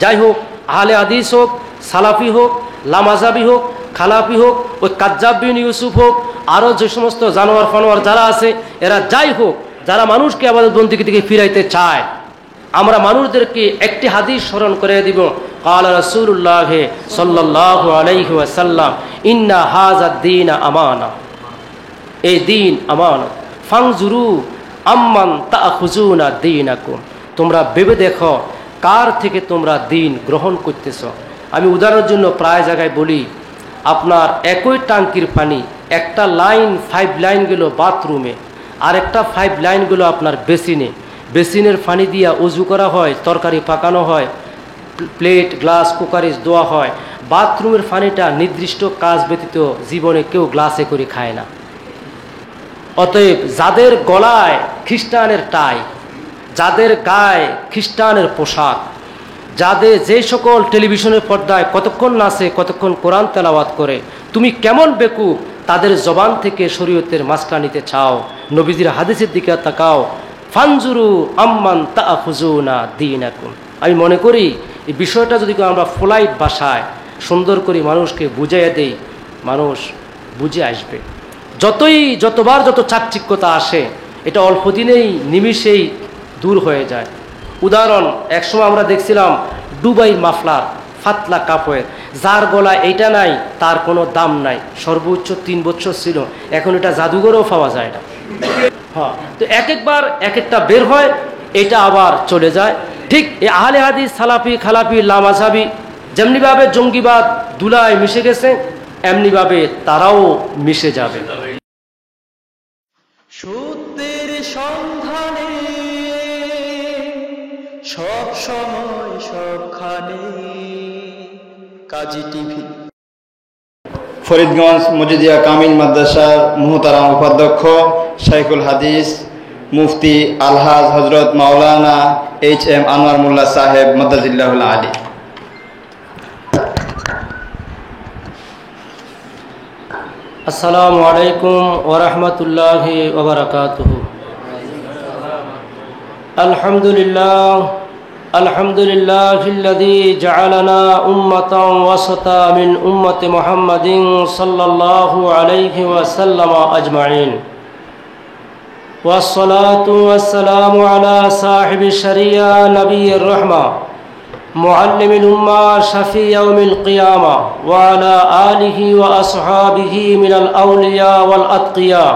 যাই হোক, আহলে হাদিস হোক, সালাফি হোক, লামাজাবি হোক, খালাফি হোক, ওই কাজ্জাব বিন ইউসুফ হোক, আরও যে সমস্ত জানোয়ার ফানোয়ার যারা আছে, এরা যাই হোক, যারা মানুষকে ইবাদত বন্দেগী থেকে ফিরাইতে চায়, আমরা মানুষদেরকে একটি হাদিস স্মরণ করে দিব। ক্বালা রাসূলুল্লাহ সাল্লাল্লাহু আলাইহি ওয়াসাল্লাম, ইন্না হাযাদ দীন আমানা, এই দিন আমানত, ফানজুরু আম্মান তাখুজুনা দীনাকুম, তোমরা ভেবে দেখো কার থেকে তোমরা দিন গ্রহণ করতেছ। আমি উদাহরণের জন্য প্রায় জায়গায় বলি, আপনার একই ট্যাঙ্কির পানি, একটা লাইন 5 লাইন গেল বাথরুমে, আর একটা 5 লাইন গেল আপনার বেসিনে। বেসিনের পানি দিয়া উজু করা হয়, তরকারি পাকানো হয়, প্লেট গ্লাস কুকারিজ ধোয়া হয়। বাথরুমের পানিটা নির্দিষ্ট কাজ ব্যতীত জীবনে কেউ গ্লাসে করে খায় না। অতএব যাদের গলায় খ্রিস্টানের টাই, যাদের গায়ে খ্রিস্টানের পোশাক, যাদের যে সকল টেলিভিশনের পর্দায় কতক্ষণ নাচে, কতক্ষণ কোরআন তেলাওয়াত করে, তুমি কেমন বেকুব তাদের জবান থেকে শরীয়তের মাসলা নিতে চাও? নবীজির হাদিসের দিকে তাকাও, ফানজুরু আম্মান তাখুজুনা দীনাকুম। আমি মনে করি এই বিষয়টা যদি আমরা ফ্লাইট ভাষায় সুন্দর করে মানুষকে বুঝাইয়া দেই, মানুষ বুঝে আসবে। যতবার যত চাকচিক্যতা আসে, এটা অল্প দিনেই নিমিষেই দূর হয়ে যায়। উদাহরণ, একসময় আমরা দেখছিলাম দুবাই মাফলার, ফাতলা কাপড়ের, যার গলা এইটা নাই তার কোনো দাম নাই, সর্বোচ্চ 3 বছর ছিল, এখন এটা জাদুঘরেও পাওয়া যায় না। হ্যাঁ, তো একবার এক একটা বের হয়, এটা আবার চলে যায়। ঠিক এই আহলে হাদিস, সালাফি, খালাফি, লামাজাবি যেমনিভাবে জঙ্গিবাদ দুলায় মিশে গেছে, এমনিভাবে তারাও মিশে যাবে। সত্যের সন্ধানে সব সময় সবখানে কাজী টিভি। ফরিদগঞ্জ মজিদিয়া কামিল মাদ্রাসার মুহতারাম উপাধ্যক্ষ শাইখুল হাদিস মুফতি আলহাজ হজরত মাওলানা HM আনোয়ার মোল্লা সাহেব মাদ্দাজিল্লাহুল আলী। আসসালামু আলাইকুম ওয়া রাহমাতুল্লাহি ওয়া বারাকাতুহু। আলহামদুলিল্লাহ, আলহামদুলিল্লাহিল্লাযী জাআলানা উম্মাতান ওয়াসাতা মিন উম্মতি মুহাম্মাদিন সাল্লাল্লাহু আলাইহি ওয়া সাল্লাম আজমাইন। ওয়াসসালাতু ওয়াসসালামু আলা সাহিবিশ শরিয়া নবিয়্যির রাহমা মুআল্লিমিল উম্মাহ শাফি ইয়াউমিল কিয়ামা ওয়া আলা আলিহি ওয়া আসহাবিহি মিনাল আউলিয়া ওয়াল আতকিয়া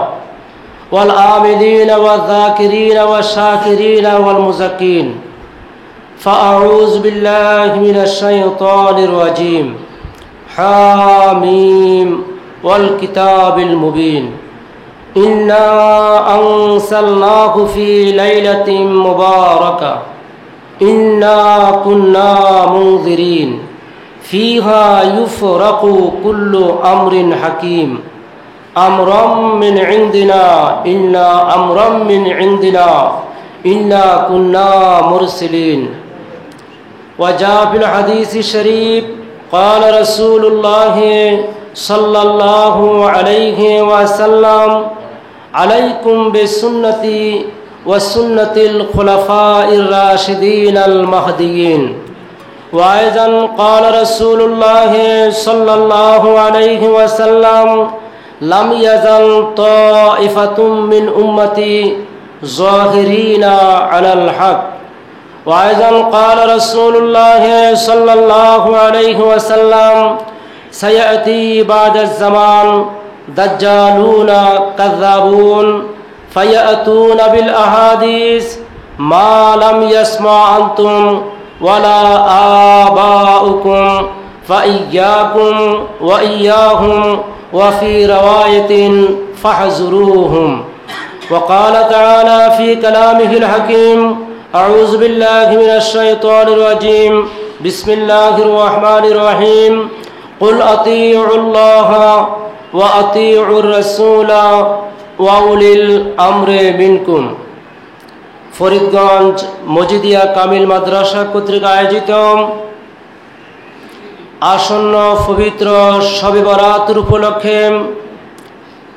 ওয়াল আমিলিন ওয়াল যাকিরিন ওয়াশ শাকিরিন ওয়াল মুযাক্কিন। ফাআউযু বিল্লাহি মিনাশ শাইতানির রাজীম। হামিম ওয়াল কিতাবিল মুবিন। ইন্না আনসালনাহু ফি লাইলাতিন মুবারাকাহ ইন্না কুন্না মুনজিরিন ফিহা ইউফরাকু কুল্লু আমরিন হাকিম আমরাম মিন ইনদিনা ইন্না আমরাম মিন ইনদিনা ইন্না কুন্না মুরসিলিন। ওয়াজা ফিল হাদিসি শরীফ قال رسول الله صلى الله عليه وسلم عليكم بسنتي وسنة الخلفاء الراشدين المهديين. وأيضا قال رسول الله صلى الله عليه وسلم لم يزل طائفة من أمتي ظاهرين على الحق. وأيضا قال رسول الله صلى الله عليه وسلم سيأتي بعد الزمان دجالون كذابون فيأتون بالأحاديث ما لم يسمع أنتم ولا آباؤكم فإياكم وإياهم وفي رواية فاحذروهم. وقال تعالى في كلامه الحكيم أعوذ بالله من الشيطان الرجيم بسم الله الرحمن الرحيم قل أطيعوا الله وأطيعوا الرسول ওয়াউলিল আমরে মিনকুম। ফরিদগঞ্জ মজিদিয়া কামিল মাদ্রাসা কর্তৃক আয়োজিত আসন্ন পবিত্র শবে বরাতের উপলক্ষে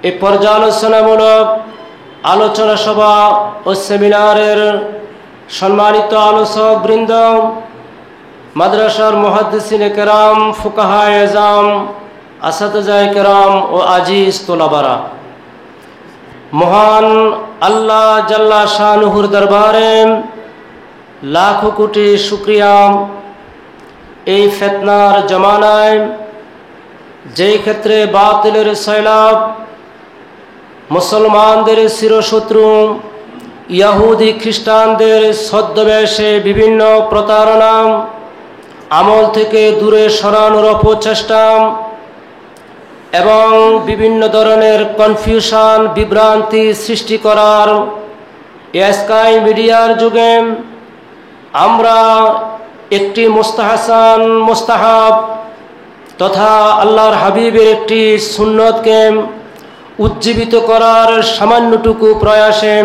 এই পর্যালোচনামূলক আলোচনা সভা ও সেমিনারের সম্মানিত আলোচক বৃন্দ, মাদ্রাসার মুহাদ্দিসিনে কেরাম, ফুকাহায়ে আযম, আসাতিজায়ে কেরাম ও আজিজ তোলাবারা, মহান আল্লাহ জাল্লা শানুহুর দরবারে লাখো কোটি শুকরিয়া। এই ফিতনার জমানায় যেই ক্ষেত্রে বাতিলের সয়লাব, মুসলমানদের চিরশত্রু ইহুদি খ্রিস্টানদের ছদ্মবেশে বিভিন্ন প্রতারণা আমল থেকে দূরে সরানোর অপচেষ্টা এবং বিভিন্ন ধরনের কনফিউশন বিভ্রান্তি সৃষ্টি করার স্কাই মিডিয়ার যুগে আমরা একটি মুস্তাহাসান মুস্তাহাব তথা আল্লাহর হাবিবের একটি সুন্নতকে উজ্জীবিত করার সামান্যটুকু প্রয়াসে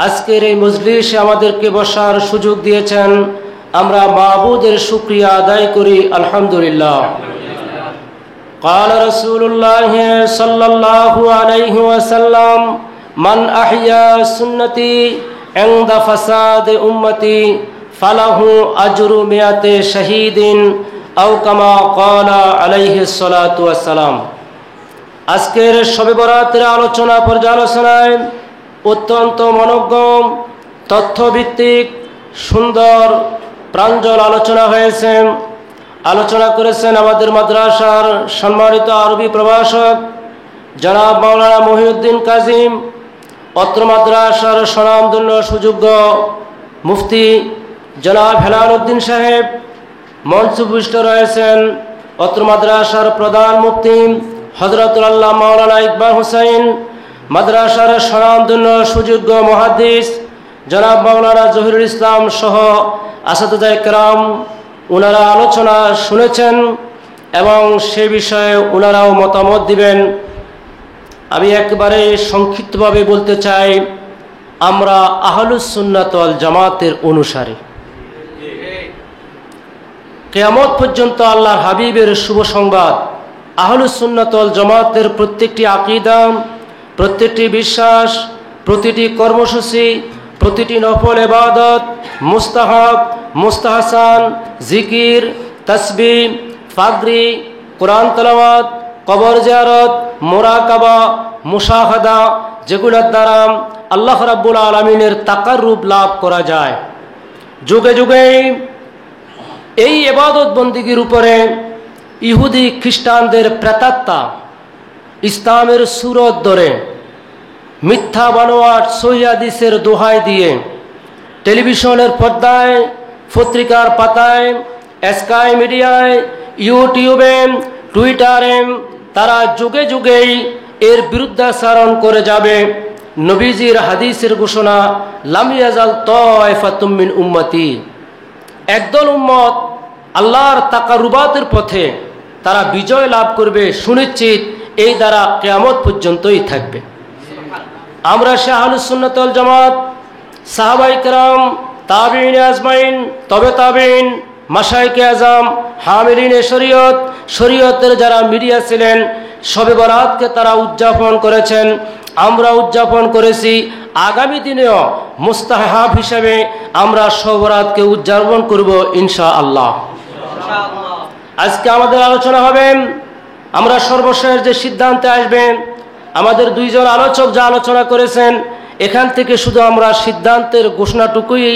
আজকের এই মজলিসে আমাদেরকে বসার সুযোগ দিয়েছেন। আমরা মাবুদের শুকরিয়া আদায় করি, আলহামদুলিল্লাহ। قال رسول الله صلى الله عليه وسلم من أحيا سنتي عند فساد أمتي فله أجر 100 شهيد أو كما قال عليه الصلاة والسلام। আজকের শবে বরাতের আলোচনা পর্যালোচনায় অত্যন্ত মনোজ্ঞ তথ্যভিত্তিক সুন্দর প্রাঞ্জল আলোচনা হয়েছে। আলোচনা করেছেন আমাদের মাদ্রাসার সম্মানিত আরবি প্রভাষক জনাব মাওলানা মহিউদ্দিন কাজিম, অত্র মাদ্রাসার স্বনামধন্য সুযোগ্য মুফতি জনাব হেলাল উদ্দিন সাহেব। মঞ্চভূষ্ট রয়েছেন অত্র মাদ্রাসার প্রধান মুফতি হযরতুল আল্লাহ মাওলানা ইকবাল হুসাইন, মাদ্রাসার স্বনামধন্য সুযোগ্য মুহাদ্দিস জনাব মাওলানা জহিরুল ইসলাম সহ আসাতিজায়ে কেরাম। ওনারা আলোচনা শুনেছেন এবং সে বিষয়ে ওনারাও মতামত দিবেন। আমি একবারে সংক্ষিপ্তভাবে বলতে চাই, আমরা আহলুস সুন্নাত ওয়াল জামাতের অনুসারী। কিয়ামত পর্যন্ত আল্লাহর হাবিবের শুভ সংবাদ, আহলুস সুন্নাত ওয়াল জামাতের প্রত্যেকটি আকীদা, প্রত্যেকটি বিশ্বাস, প্রতিটি কর্মসূচি, প্রতিটি নফল ইবাদত, মুস্তাহাব, মুস্তাহসান, জিকির, তাসবিহ, ফাগরি, কোরআন তেলাওয়াত, কবর জিয়ারত, মুরাকাবা, মুশাহাদা, যেগুলোর দ্বারা আল্লাহ রাব্বুল আলামিনের তাকাররুব লাভ করা যায়। যুগে যুগে এই ইবাদত বন্দিগির উপরে ইহুদি খ্রিস্টানদের প্রেতাত্মা ইসলামের সুরত ধরে মিথ্যা বানোয়াট সহিহ হাদিসের দোহাই দিয়ে টেলিভিশনের পর্দায়, পত্রিকার পাতায়, স্কাই মিডিয়ায়, ইউটিউবে, টুইটারে তারা যুগে যুগেই এর বিরুদ্ধাচরণ করে যাবে। নবীজির হাদিসের ঘোষণা, লাম ইয়াজাল তায়ফাতুম মিন উম্মতি, একদল উম্মত আল্লাহর তাকারুবাতের পথে তারা বিজয় লাভ করবে সুনিশ্চিত, এই দ্বারা কিয়ামত পর্যন্তই থাকবে। আমরা সে আহলুস সুন্নাত ওয়াল জামাত, সাহাবায়ে কেরাম, তাবিঈন আজমাইন, তবে তাবিঈন, মাশায়েখে আযম, হামিলিনে শরীয়ত, শরীয়তের যারা মিডিয়া ছিলেন, শবে বরাতকে তারা উদযাপন করেছেন, আমরা উদযাপন করেছি। আগামী দিনেও মুস্তাহাব হিসেবে আমরা শবে বরাতকে উদযাপন করব ইনশাআল্লাহ। আজকে আমাদের আলোচনা হবে, আমরা সর্বশেষ যে সিদ্ধান্তে আসবেন, আমাদের দুইজন আলোচক যা আলোচনা করেছেন, এখান থেকে শুধু আমরা সিদ্ধান্তের ঘোষণাটুকুই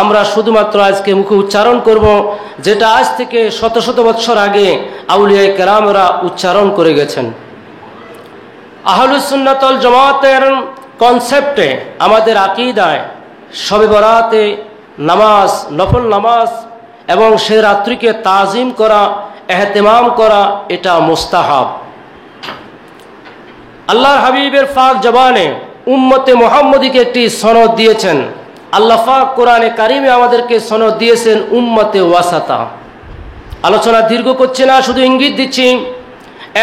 আমরা শুধুমাত্র আজকে মুখে উচ্চারণ করব, যেটা আজ থেকে শত শত বৎসর আগে আউলিয়া কেরামরা উচ্চারণ করে গেছেন। আহলুস সুন্নাত ওয়াল জামাতের কনসেপ্টে, আমাদের আকীদায় শবে বরাতে নামাজ, নফল নামাজ এবং সে রাত্রিকে তাজিম করা, এহতেমাম করা, এটা মুস্তাহাব। আল্লাহর হাবিবের পাক জবানে উম্মতে মুহাম্মদীকে একটি সনদ দিয়েছেন। আল্লাহ পাক কোরআনে কারিমে আমাদেরকে সনদ দিয়েছেন উম্মতে ওয়াসাতা। আলোচনা দীর্ঘ করছে না, শুধু ইঙ্গিত দিচ্ছি,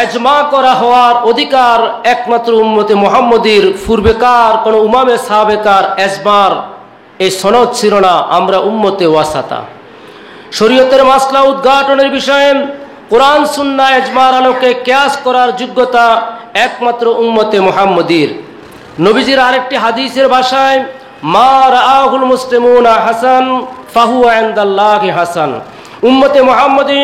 এজমা করা হওয়ার অধিকার একমাত্র উম্মতে মুহাম্মদীর। পূর্বেকার কোন উমামে সাহাবেকার এজমার এই সনদ ছিল না। আমরা উম্মতে ওয়াসাতা। শরীয়তের মাসলা উদ্ঘাটনের বিষয়ে কোরআন সুন্নাহ ইজমার আলোকে কিয়াস করার যোগ্যতা একমাত্র উম্মতে মুহাম্মদীর। নবীজির আরেকটি হাদিসের ভাষায়, মা রাআহুল মুসলিমুনা হাসান ফাহুয়া ইনদাল্লাহি হাসান, উম্মতে মুহাম্মদী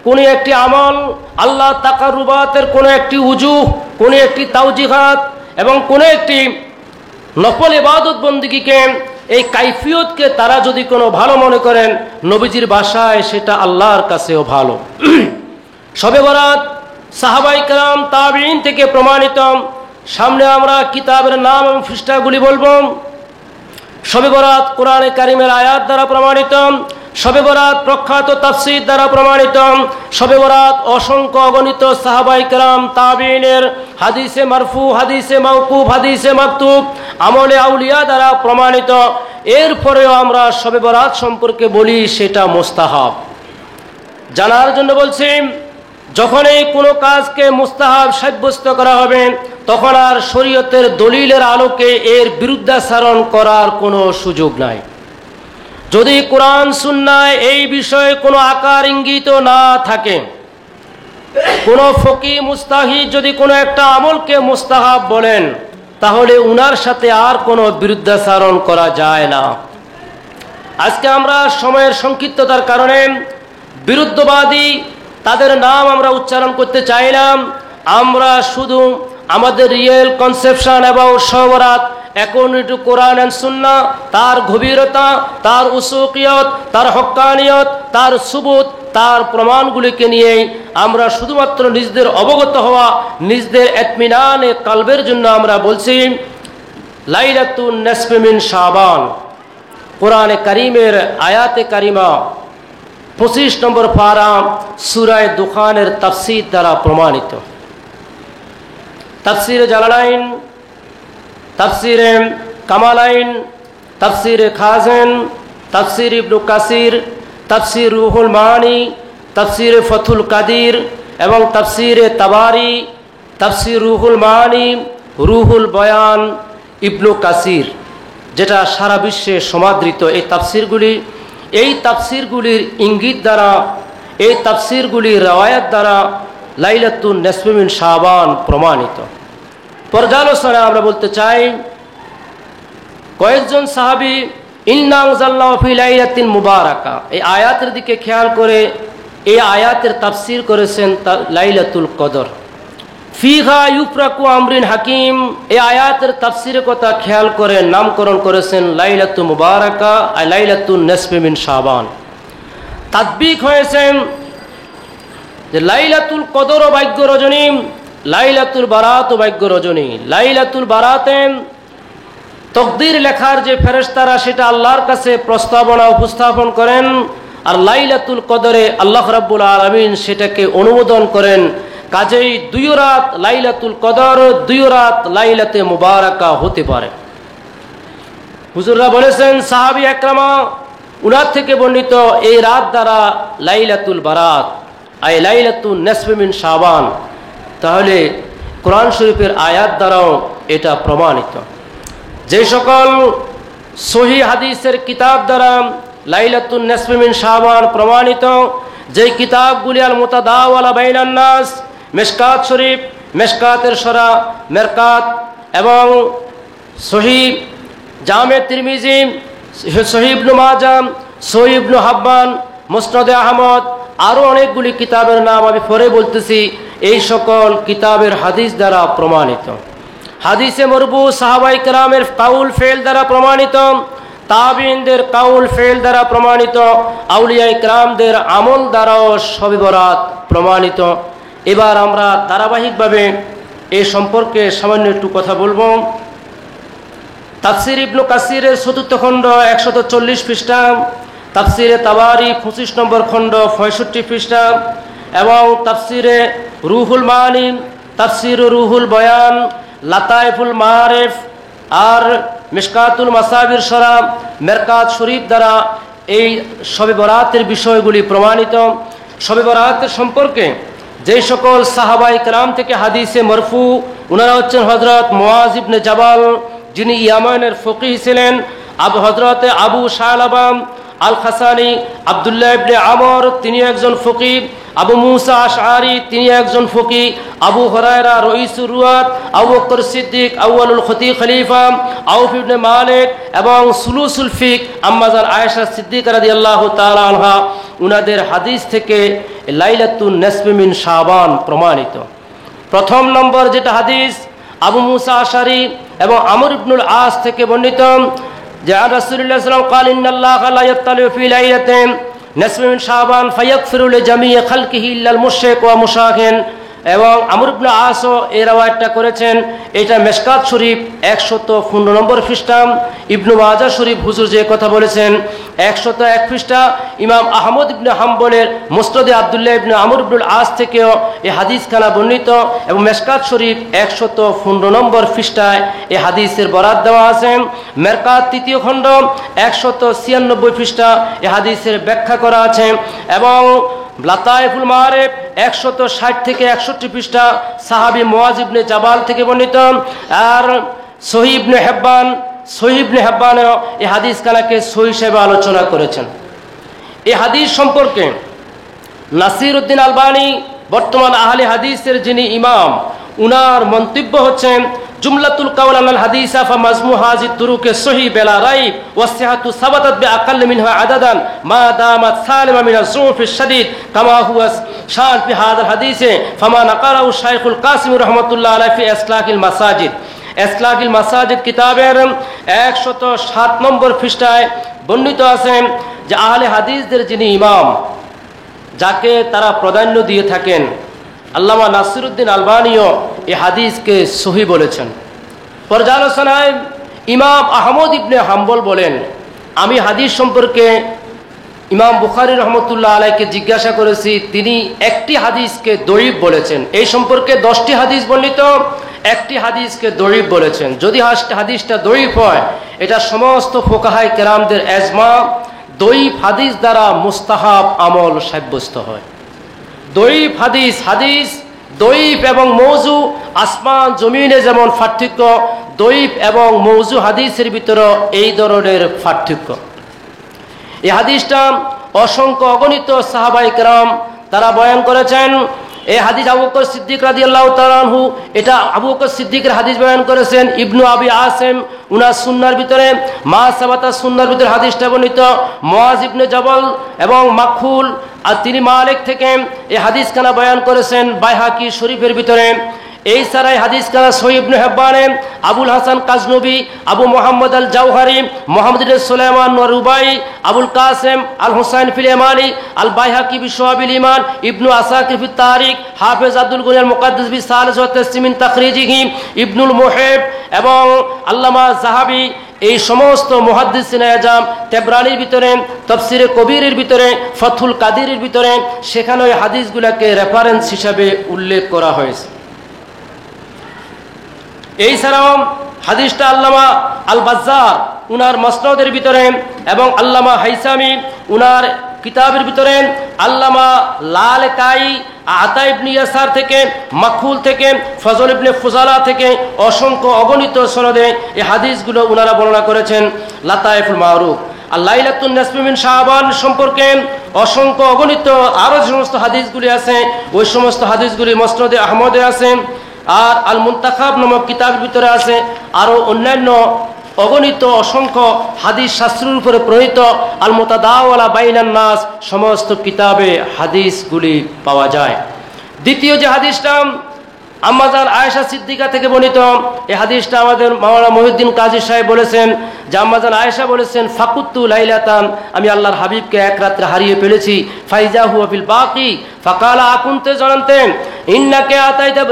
কোনো একটি আমল, আল্লাহ তাকারুবাতের কোনো একটি উজু, কোনো একটি তাওজিহাত এবং কোনো একটি নফল ইবাদত বন্দেগীকে এই কাইফিয়তকে তারা যদি কোনো ভালো মনে করেন, নবীজির ভাষায় সেটা আল্লাহর কাছেও ভালো। শবে বরাত সাহাবাই কেরাম তাবিঈন থেকে প্রমাণিত। সামনে আমরা কিতাবের নাম এবং পৃষ্ঠাগুলি বলবো। শবে বরাত কোরআনে কারিমের আয়াত দ্বারা প্রমাণিত, শবে বরাত প্রখ্যাত তাফসীর দ্বারা প্রমাণিত, শবে বরাত অসংখ্য অগণিত সাহাবাই কেরাম তাবিঈনের হাদিসে মারফু, হাদিসে মাওকুফ, হাদিসে মাকতুব, আমলে আউলিয়া দ্বারা প্রমাণিত। এরপরেও আমরা শবে বরাত সম্পর্কে বলি সেটা মুস্তাহাব। জানার জন্য বলছি, যখনই কোনো কাজকে মুস্তাহাব সাব্যস্ত করা হবে তখন আর শরীয়তের দলিলের আলোকে এর বিরুদ্ধাচরণ করার কোনো সুযোগ নাই। যদি কোরআন সুন্নায় এই বিষয়ে কোনো আকার ইঙ্গিত না থাকে, কোনো ফকি মুস্তাহিদ যদি কোনো একটা আমলকে মুস্তাহাব বলেন, তাহলে উনার সাথে আর কোনো বিরুদ্ধাচরণ করা যায় না। আজকে আমরা সময়ের সংক্ষিপ্ততার কারণে বিরুদ্ধবাদী তাদের নাম আমরা উচ্চারণ করতে চাইলাম। আমরা শুধু আমাদের রিয়েল কনসেপশন এবং শবরাত অ্যাকর্ডিং টু কোরআন অ্যান্ড সুন্নাহ, তার গভীরতা, তার উসুকিয়ত, তার হক্কানিয়ত, তার সুবুত, তার প্রমাণগুলিকে নিয়েই আমরা শুধুমাত্র নিজেদের অবগত হওয়া, নিজেদের ইতমিনানে কলবের জন্য আমরা বলছি লাইলাতুন নিসফি মিন শাবান, কোরআনে কারিমের আয়াতে কারিমা 25 নম্বর পারা সূরা দুখানের তাফসীর দ্বারা প্রমাণিত। তাফসীরে জালালাইন, তাফসীরে কামালাইন, তাফসীরে খাজেন, তাফসীর ইবনে কাসির, তাফসীর রুহুল মানি, তাফসীরে ফথুল কাদির এবং তাফসীরে তাবারি, তাফসীর রুহুল মানি, রুহুল বয়ান, ইবনে কাসির, যেটা সারা বিশ্বে সমাদৃত। এই তাফসীরগুলির ইঙ্গিত দ্বারা, এই তাফসীরগুলির রওয়ায়াত দ্বারা লাইলাতুন নিসফি মিন শাবান প্রমাণিত। পর্যালোচনায় আমরা বলতে চাই, কয়েকজন সাহাবী ইন্না আনজালনাহু ফি লাইলাতিন মুবারাকা এই আয়াতের দিকে খেয়াল করে এই আয়াতের তাফসীর করেছেন লাইলাতুল কদর। ফিহা ইউফরাকু আমরিন হাকিম এই আয়াতের তাফসীরের কথা খেয়াল করে নামকরণ করেছেন লাইলাতুল মুবারাকা আর লাইলাতুন নিসফি মিন শাবান। তাদবিক হয়েছেন যে লাইলাতুল কদর ও ভাগ্য রজনী, লাইলাতুল বারাত ও ভাগ্য রজনী। লাইলাতুল বারাতে তকদির লেখার যে ফেরেশতারা সেটা আল্লাহর কাছে প্রস্তাবনা উপস্থাপন করেন, আর লাইলাতুল কদরে আল্লাহ রাব্বুল আলামিন সেটাকে অনুমোদন করেন। কাজেই 2 রাত লাইলাতুল কদর, 2 রাত লাইলাতে মুবারাকা হতে পারে। হুজুররা বলেছেন, সাহাবী একরামা উনার থেকে বর্ণিত এই রাত দ্বারা লাইলাতুল বারাত আই লাইলাতুন নিসফি মিন শাবান। তাহলে কোরআন শরীফের আয়াত দ্বারাও এটা প্রমাণিত। যে সকল সহি হাদিসের কিতাব দ্বারা লাইলাতুন নিসফি মিন শাবান প্রমাণিত, যে কিতাবগুলি আল মুতাদাওয়ালা বাইনান নাস, মিশকাত শরীফ, মিশকাতের শরা, মেরকাত এবং সহি জামে তিরমিজি, সহি ইবনে মাজাহ, সহি ইবনে হাব্বান, মুসনাদে আহমদ, আরও অনেকগুলি কিতাবের নাম আমি পরে বলতেছি, এই সকল কিতাবের হাদিস দ্বারা প্রমাণিত। হাদিসে মরবু সাহাবাই কেরামের কাউল ফেল দ্বারা প্রমাণিত, তাবিঈনদের কাউল ফেল দ্বারা প্রমাণিত, আউলিয়ায়ে কেরামদের আমল দ্বারাও শবে বরাত প্রমাণিত। এবার আমরা ধারাবাহিকভাবে এই সম্পর্কে সামান্য একটু কথা বলবো। তাফসীর ইবনে কাসিরের 4th খণ্ড 140 পৃষ্ঠা, তাফসীরে তাবারি 25 নম্বর খণ্ড 65 পৃষ্ঠা এবং তাফসীরে রুহুল মানি, তাফসীর রুহুল বয়ান, লাতাইফুল মাআরিফ আর মিশকাতুল মাসাবির শরা, মেরকাত শরীফ দ্বারা এই শবে বরাতের বিষয়গুলি প্রমাণিত। শবে বরাতের সম্পর্কে যে সকল সাহাবায়ে কেরাম থেকে হাদিসে মরফু, ওনারা হচ্ছেন হযরত মুআজ ইবনে জাবাল, যিনি ইয়ামানের ফকিহ ছিলেন, হযরতে আবু সালাবা আল খাসানি, আব্দুল্লাহ ইবনে আমর তিনি একজন ফকিহ, আবু মুসা আশআরি তিনি একজন ফকিহ, আবু হুরায়রা রইসুর রুয়াত, আবু বকর সিদ্দিক আউয়ালুল খলিফা, আউফ ইবনে মালিক এবং সুলুসুল ফিক আম্মা জান আয়েশা সিদ্দিকা রাদিয়াল্লাহু তাআলা আনহা, উনাদের হাদিস থেকে লাইলাতুন নিসফি মিন শাবান প্রমাণিত। প্রথম নম্বর যেটা হাদিস আবু মুসা আশারি এবং আমর ইবনুল আস থেকে বর্ণিত যে রাসূলুল্লাহ সাল্লাল্লাহু আলাইহি ওয়াসাল্লাম قال ان الله لا يطلع في ليله نصف من شعبان فيغفر لجميع خلقه الا المشرك ومشاهن। এবং আমর ইবনে আসও এই রাওয়ায়াতটা করেছেন। এটা মেশকাত শরীফ 115 নম্বর পৃষ্ঠা, ইবনু মাজাহ শরীফ হুজুর যে কথা বলেছেন 101 পৃষ্ঠা, ইমাম আহমদ ইবনে হাম্বলের মুসনাদে আব্দুল্লাহ ইবনে আমর ইবনুল আস থেকেও এই হাদিসখানা বর্ণিত এবং মেশকাত শরীফ 115 নম্বর পৃষ্ঠায় এই হাদিসের বরাত দেওয়া আছে। মেরকাত তৃতীয় খণ্ড 196 পৃষ্ঠা এই হাদিসের ব্যাখ্যা করা আছে এবং লাতায়েফুল মাআরিফ 160 থেকে 61 পৃষ্ঠা সাহাবী মুআজ ইবনে জাবাল থেকে বর্ণিত। আর সহিহ ইবনে হিব্বান এই হাদিস কানাকে সহিহ হিসেবে আলোচনা করেছেন। এই হাদিস সম্পর্কে নাসিরউদ্দিন আলবানী বর্তমান আহলে হাদিসের যিনি ইমাম, উনার মন্তব্য হচ্ছে জুমলাতুল কাওল আল হাদিসা ফামাজমু হাজি তুরুকে সহিহ বিলা রাইব ওয়াসিহাতু সাবাতাত বিআকাল মিনহা আদাদান মা দামাত সালিমা মিন আয-যুফ আশ-শাদীদ কামা হুয়া শান ফি হাযাল হাদিসে ফামা নাকারাহু শাইখুল কাসিম রাহমাতুল্লাহ আলাইহি ফি ইসলাহিল মাসাজিদ। ইসলাহিল মাসাজিদ কিতাবের 107 নম্বর পৃষ্ঠায় বর্ণিত আছে যে আহলে হাদিসদের যিনি ইমাম, যাকে তারা প্রাধান্য দিয়ে থাকেন, আল্লামা নাসিরউদ্দিন আলবানীও এই হাদিসকে সহিহ বলেছেন। পর্যালোচনায় ইমাম আহমদ ইবনে হাম্বল বলেন, আমি হাদিস সম্পর্কে ইমাম বুখারী রহমতুল্লাহ আলাইকে জিজ্ঞাসা করেছি, তিনি একটি হাদিসকে দঈফ বলেছেন। এই সম্পর্কে 10টি হাদিস বর্ণিত, একটি হাদিসকে দঈফ বলেছেন। যদি হাদিসটা দঈফ হয়, এটা সমস্ত ফুকাহায়ে কেরামদের এজমা, দঈফ হাদিস দ্বারা মুস্তাহাব আমল সাব্যস্ত হয়। দঈফ হাদিস দঈফ এবং মৌজু আসমান জমিনে যেমন পার্থক্য, দঈফ এবং মৌজু হাদিসের ভিতরে এই ধরনের পার্থক্য। এই হাদিসটা অসংখ্য অগণিত সাহাবায়ে কেরাম তারা বয়ান করেছেন। এই হাদিস আবু বকর সিদ্দিক রাদিয়াল্লাহু তাআলা আনহু, এটা আবু বকর সিদ্দিকের হাদিস বয়ান করেছেন। ইবনু আবি আসিম উনার সুন্নাহর ভিতরে, মা সাবাতা সুন্নাহর ভিতরে হাদিসটা বর্ণিত। মুআজ ইবনে জাবাল এবং মাকহুল আর তিনি মালিক থেকে এই হাদিসখানা বয়ান করেছেন বাইহাকি শরীফের ভিতরে। এই সারাই হাদিসখানা সহিহ ইবনে হিব্বানে, আবুল হাসান কাজনবী, আবু মুহাম্মদ আল জাওহারি, মুহাম্মদ ইবনে সুলাইমান রুবাই, আবুল কাসেম আল হুসাইন ফিল ইমানি, আল বাইহাকি বি শুআবিল ঈমান, ইবনু আসাকির ফি তারিখ, হাফেজ আব্দুল গনি আল মুকাদ্দাস বি সালিস ওয়া তাসমিন তাখরিজিহি, ইবনুল মুহিব এবং আল্লামা যাহাবী এই সমস্ত মুহাদ্দিসিনে আজম তেবরানির ভিতরে, তাফসিরে কবিরের ভিতরে, ফাথুল কাদিরের ভিতরে সেখানে ওই হাদিসগুলোকে রেফারেন্স হিসাবে উল্লেখ করা হয়েছে। এই ছাড়াও হাদিসটা আল্লামা আল বাজ্জার উনার মসনদের ভিতরে এবং আল্লামা হাইসামি উনার কিতাবের ভিতরে, আল্লামা লালকাই আতা ইবনে ইয়াসার থেকে, মাকহুল থেকে, ফজল ইবনে ফুজালা থেকে অসংখ্য অগণিত সনদে এই হাদিসগুলো উনারা বর্ণনা করেছেন। লাতায়েফুল মারুফ আর লাইলাতুন নিসফি মিন শাবান সম্পর্কে অসংখ্য অগণিত আরও যে সমস্ত হাদিসগুলি আছে, ওই সমস্ত হাদিসগুলি মুসনাদে আহমদে আছে আর আল মুনতাখাব নামক কিতাবের ভিতরে আছে। আরও অন্যান্য অগণিত অসংখ্য হাদিস শাস্ত্রের উপরে প্রণীত আল মুতাদাওয়ালা বাইনান নাস সমস্ত কিতাবে হাদিসগুলি পাওয়া যায়। দ্বিতীয় যে হাদিসটা আম্মাজান আয়েশা সিদ্দিকা থেকে বর্ণিত, এই হাদিসটা আমাদের মাওলানা মহিউদ্দিন কাজী সাহেব বলেছেন যে আম্মাজান আয়েশা বলেছেন, ফাকুত্তু লাইলাতান, আমি আল্লাহর হাবিবকে এক রাত্রে হারিয়ে ফেলেছি। ফাইজা হুয়া ফিল বাকি ফাকালা আকুনতে জানাতেন ইন্নাকা আতাইতা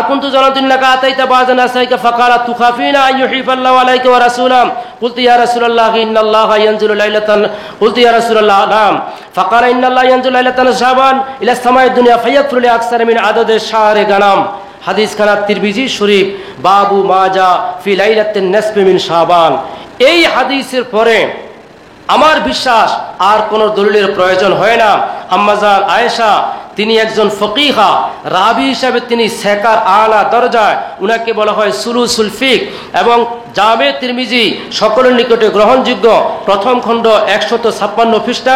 আকুনতু জানাতু ইন্নাকা আতাইতা বাযান আসাইকা ফাকালা তুখাফিনা আইয়ুহিফাল্লাহু আলাইকা ওয়া রাসূলাম কুলতু ইয়া রাসূলুল্লাহ ইন্নাল্লাহা ইয়ানজিলু লাইলাতান কুলতু ইয়া রাসূলুল্লাহ নাম ফাকালা ইন্নাল্লাহা ইয়ানজিলু লাইলাতান শাবান ইলা সামাই দুনিয়া ফায়াগফিরু লি আকসার মিন আদাদি শাহরি গানাম। হাদিসখানা তিরমিজি শরীফ, বাবু মাজা ফি লাইলাতিন নিসফি মিন শাবান। এই হাদিসের পরে আমার বিশ্বাস আর কোনো দলিলের প্রয়োজন হয় না। আম্মাজান আয়েশা তিনি একজন ফকিহা, রাবি হিসাবে তিনি সেকার আলা দরজায়, উনাকে বলা হয় সুলুসুল ফিক এবং জামে তিরমিজি সকলের নিকটে গ্রহণযোগ্য, প্রথম খণ্ড 156 পৃষ্ঠা,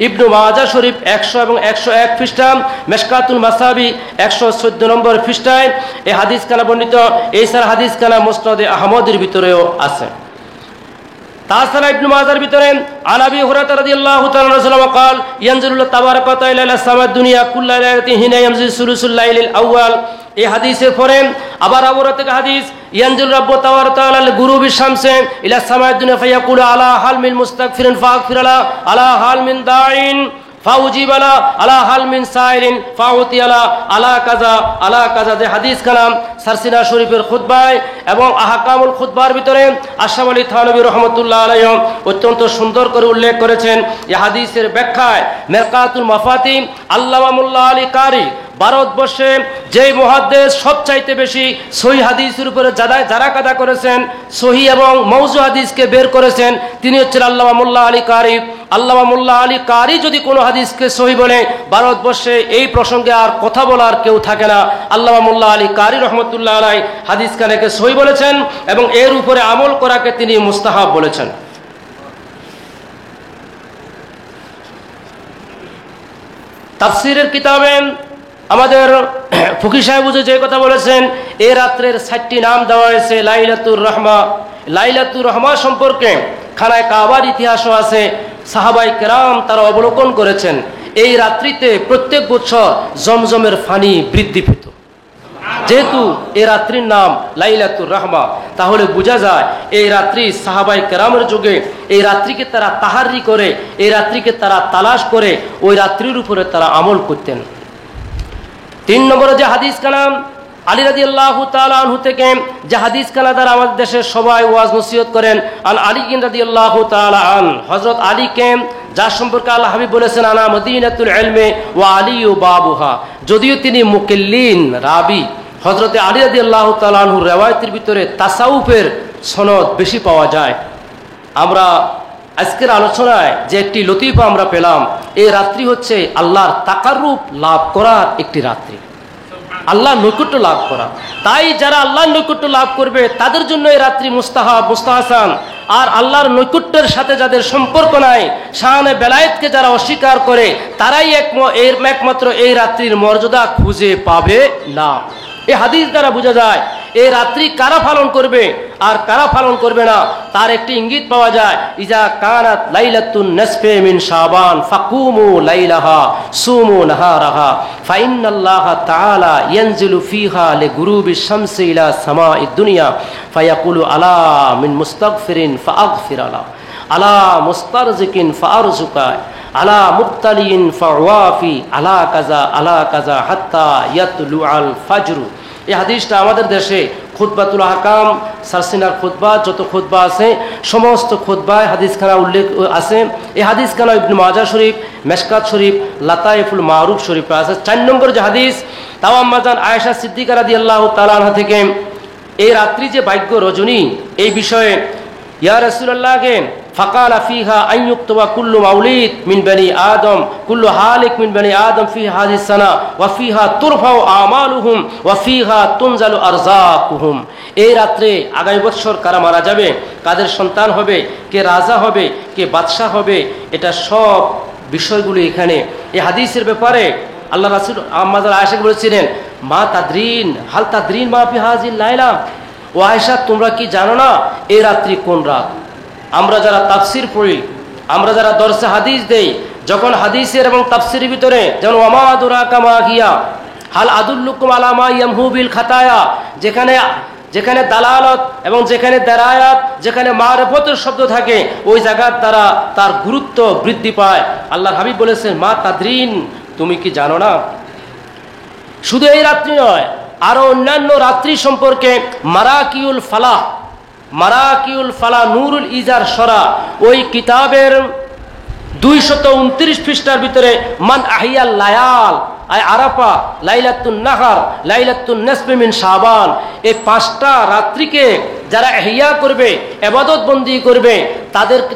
ইবনু মাজাহ শরীফ 100 এবং 101 পৃষ্ঠা, মেশকাতুল মাসাবি 114 নম্বর পৃষ্ঠায় এই হাদিসখানা বর্ণিত। এই সারা হাদিসখানা মুসনাদে আহমদের ভিতরেও আছে। তাছাড়া ইবনে মাজার ভিতরে আন আবি হুরায়রা রাদিয়াল্লাহু তাআলা আনহু قال ينزل الله تبارك وتعالى الى السماء الدنيا كل ليله حين يمضي ثلث الليل الاول। এই হাদিসের পরে আবার আবু হুরায়রা থেকে হাদিস ইয়ানজিল রাব্বু তাবারাক ওয়া তাআলা লিগুরুবি শামসি ইলা সামাই দুনিয়া ফায়াকুলু আলা হাল মিন মুস্তাগফিরিন ফাগফির আলা হাল মিন দাইন ফাউজিব আলা হাল মিন সাইরিন ফাউতি আলা কাজা যে হাদিস কালাম সারসিনা শরীফের খুতবায় এবং আহকামুল খুতবার ভিতরে আশরাফ আলী থানভী রাহমাতুল্লাহ আলাইহি অত্যন্ত সুন্দর করে উল্লেখ করেছেন। এই হাদিসের ব্যাখ্যায় মিরকাতুল মাফাতিহ আল্লামা মোল্লা আলী কারি ভারতবর্ষে যেই মুহাদ্দিস সবচাইতে বেশি সহিহ হাদিসের উপরে যারা কাদা করেছেন, সহিহ এবং মওযু হাদিসকে বের করেছেন, তিনি হচ্ছেন আল্লামা মোল্লা আলী কারি। আল্লামা মোল্লা আলী কারি যদি কোনো হাদিসকে সহিহ বলে, ভারতবর্ষে এই প্রসঙ্গে আর কথা বলার কেউ থাকে না। আল্লামা মোল্লা আলী কারি রহমতুল্লাহ আলাইহি হাদিস খানাকে সহিহ বলেছেন এবং এর উপরে আমল করাকে তিনি মুস্তাহাব বলেছেন। তাফসীরের কিতাবে আমাদের ফকি সাহেব যে কথা বলেছেন, এই রাত্রের 7টি নাম দেওয়া হয়েছে লাইলাতুর রহমা। লাইলাতুর রহমা সম্পর্কে খানায় কাবার ইতিহাসও আছে। সাহাবায়ে কেরাম তারা অবলোকন করেছেন এই রাত্রিতে প্রত্যেক বছর জমজমের পানি বৃদ্ধি পেত। যেহেতু এই রাত্রির নাম লাইলাতুর রহমা, তাহলে বোঝা যায় এই রাত্রি সাহাবায়ে কেরামের যুগে এই রাত্রিকে তারা তাহারি করে, এই রাত্রিকে তারা তালাশ করে ওই রাত্রির উপরে তারা আমল করতেন। 3 নম্বরে যে হাদিস কালাম আলী রাদিয়াল্লাহু তাআলা আনহু থেকে যে হাদিস কালা দ্বারা আমাদের দেশের সবাই ওয়াজ নসিহত করেন, আন আলী রাদিয়াল্লাহু তাআলা আন, হযরত আলীকে যার সম্পর্কে আল্লাহ হাবিব বলেছেন আনা মদিনাতুল ইলমি ওয়া আলিয়ু বাবুহা। যদিও তিনি মুকিল্লিন রাবি, হযরত আলী রাদিয়াল্লাহু তাআলা আনহুর riwayতের ভিতরে তাসাউফের সনদ বেশি পাওয়া যায়। আমরা আজকের আলোচনায় যে একটি লতিফা আমরা পেলাম, এই রাত্রি হচ্ছে আল্লাহর তাকাররুব লাভ করার একটি রাত্রি, আল্লাহর নৈকট্য লাভ করা। তাই যারা আল্লাহর নৈকট্য লাভ করবে তাদের জন্য এই রাত্রি মুস্তাহাব মুস্তাহসান। আর আল্লাহর নৈকট্যের সাথে যাদের সম্পর্ক নাই, শানে বেলায়েতকে যারা অস্বীকার করে, তারাই একমাত্র এই রাত্রির মর্যাদা খুঁজে পাবে না। এই হাদিস দ্বারা বোঝা যায় এই রাত্রি কারা পালন করবে আর কারা পালন করবে না তার একটি ইঙ্গিত পাওয়া যায়। ইজা কানাত লাইলাতুন নিসফি মিন শাবান ফাকুমু লাইলাহা সুমু নাহারাহা ফাইন্নাল্লাহা তাআলা ইয়ানজিলু ফিহা লিগুরুবিশ শামসি ইলা সামাঈদ দুনিয়া ফায়াকুলু আলা মিন মুস্তাগফিরিন ফাআগফির আলা মুস্তারজিকিন ফাআরজুকা আলা মুবতালিন ফাওয়াফি আলা কাজা হাত্তা ইয়াতলু আল ফাজর। এই হাদিসটা আমাদের দেশে খুতবাতুল আহকাম, সারসিনার খুতবা, যত খুতবা আছে সমস্ত খুতবায় হাদিসখানা উল্লেখ আছে। এই হাদিসখানা ইবনে মাজাহ শরীফ, মেশকাত শরীফ, লাতাইফুল মারুফ শরীফ আছে। 4 নম্বর যে হাদিস, তাও আম্মাজান আয়েশা সিদ্দিকা রাদিয়াল্লাহু তাআলা আনহা থেকে এই রাত্রি যে ভাগ্য রজনী, এই বিষয়ে ইয়া রাসূলুল্লাহকে ফাকালা ফিহা আন ইউকতাবা কুল্লু মাউলিদ মিন বনি আদম কুল্লু হালিক মিন বনি আদম ফি হাযিহিস সানা ওয়া ফিহা তুরফাউ আমালুহুম ওয়া ফিহা তুনজালু আরযাকুহুম। এই রাত্রে আগামী বছর কারা মারা যাবে, কাদের সন্তান হবে, কে রাজা হবে, কে বাদশাহ হবে, এটা সব বিষয়গুলো এখানে এই হাদিসের ব্যাপারে আল্লাহ রাসূল আম্মাজান আয়েশাকে বলেছিলেন, মা তাদরিন হাল তাদরিন মা ফি হাযিল লাইলা। ও আয়েশা, তোমরা কি জানো না এই রাত্রি কোন রাত? আমরা যারা তাফসির পড়ি, আমরা যারা দরসে হাদিস দেই, যখন হাদিসের এবং তাফসিরের ভিতরে যেমন ওয়ামা আদরাকা মা হিয়া হাল আদুল্লুকুম আলা মা ইয়ামহু বিল খাতায়া, যেখানে দালালত এবং যেখানে দেরায়াত, যেখানে মারিফতের শব্দ থাকে, ওই জায়গার দ্বারা তার গুরুত্ব বৃদ্ধি পায়। আল্লাহর হাবিব বলেছেন, মা তাদরিন, তুমি কি জানো না? শুধু এই রাত্রি নয়, আরো অন্যান্য রাত্রি সম্পর্কে মারাকিউল ফালাহ নুরুল ইজার সরা, ওই কিতাবের 229 পৃষ্ঠার ভিতরে মান আহিয়াল লায়াল আই আরাফা লাইলাতুন নাহার লাইলাতুন নিসফি মিন শাবান, এই 5টা রাত্রিকে যারা ইহয়া করবে, ইবাদত বন্দি করবে,